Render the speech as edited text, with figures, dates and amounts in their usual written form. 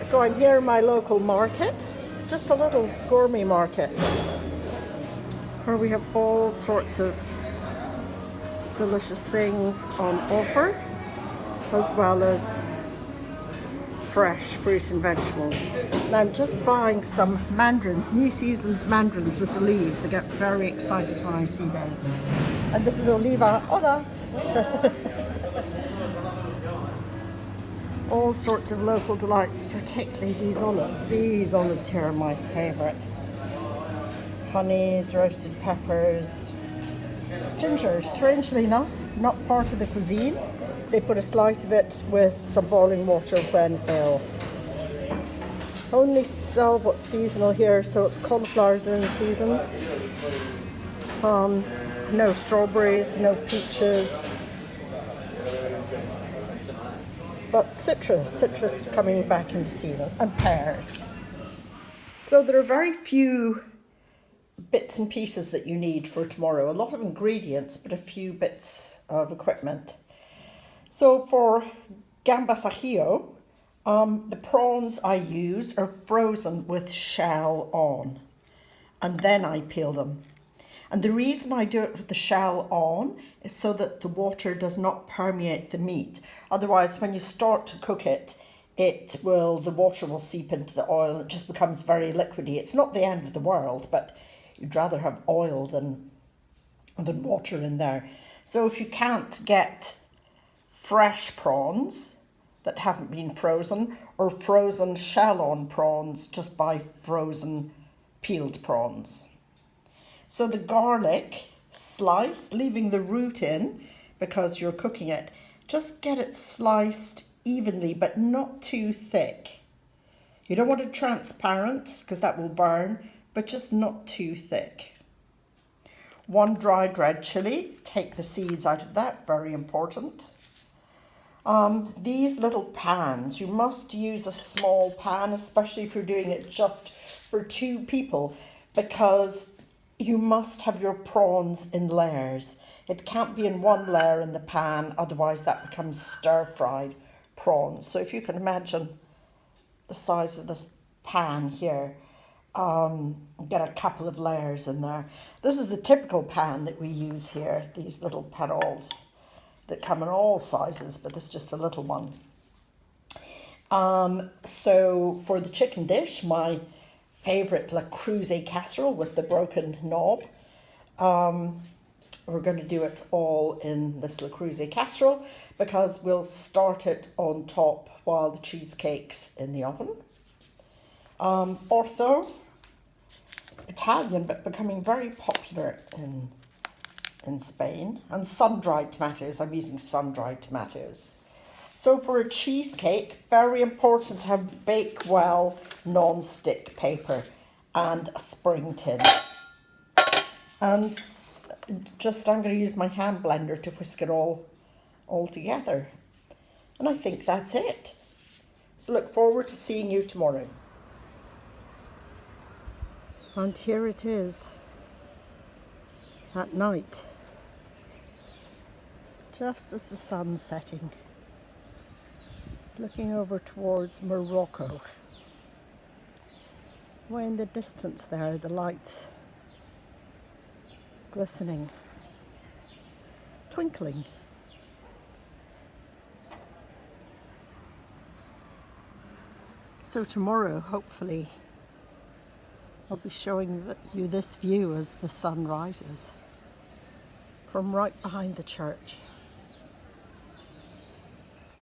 So I'm here in my local market, just a little gourmet market, where we have all sorts of delicious things on offer, as well as fresh fruit and vegetables. And I'm just buying some mandarins, new season's mandarins with the leaves. I get very excited when I see those. And this is Oliva. Hola! All sorts of local delights, particularly these olives. These olives here are my favourite. Honeys, roasted peppers, ginger, strangely enough, not part of the cuisine. They put a slice of it with some boiling water when ill. Only sell what's seasonal here, so it's cauliflowers are in season. No strawberries, no peaches. But citrus coming back into season, and pears. So there are very few bits and pieces that you need for tomorrow. A lot of ingredients, but a few bits of equipment. So for gambas ajillo, the prawns I use are frozen with shell on, and then I peel them. And the reason I do it with the shell on is so that the water does not permeate the meat. Otherwise, when you start to cook it, the water will seep into the oil and it just becomes very liquidy. It's not the end of the world, but you'd rather have oil than water in there. So if you can't get fresh prawns that haven't been frozen, or frozen shell-on prawns, just buy frozen peeled prawns. So the garlic sliced, leaving the root in because you're cooking it, just get it sliced evenly but not too thick. You don't want it transparent because that will burn, but just not too thick. 1 dried red chili, take the seeds out of that, very important. These little pans, you must use a small pan, especially if you're doing it just for 2 people, because you must have your prawns in layers. It can't be in one layer in the pan, otherwise that becomes stir-fried prawns. So if you can imagine the size of this pan here, get a couple of layers in there. This is the typical pan that we use here, these little panoles that come in all sizes, but this is just a little one. So for the chicken dish, my favourite Le Creuset casserole with the broken knob. We're going to do it all in this Le Creuset casserole because we'll start it on top while the cheesecake's in the oven. Orzo, Italian, but becoming very popular in Spain. And sun-dried tomatoes. I'm using sun-dried tomatoes. So for a cheesecake, very important to have Bakewell non-stick paper and a spring tin. And I'm going to use my hand blender to whisk it all together. And I think that's it. So look forward to seeing you tomorrow. And here it is at night, just as the sun's setting, looking over towards Morocco. Way in the distance there, the lights glistening, twinkling. So tomorrow, hopefully, I'll be showing you this view as the sun rises from right behind the church.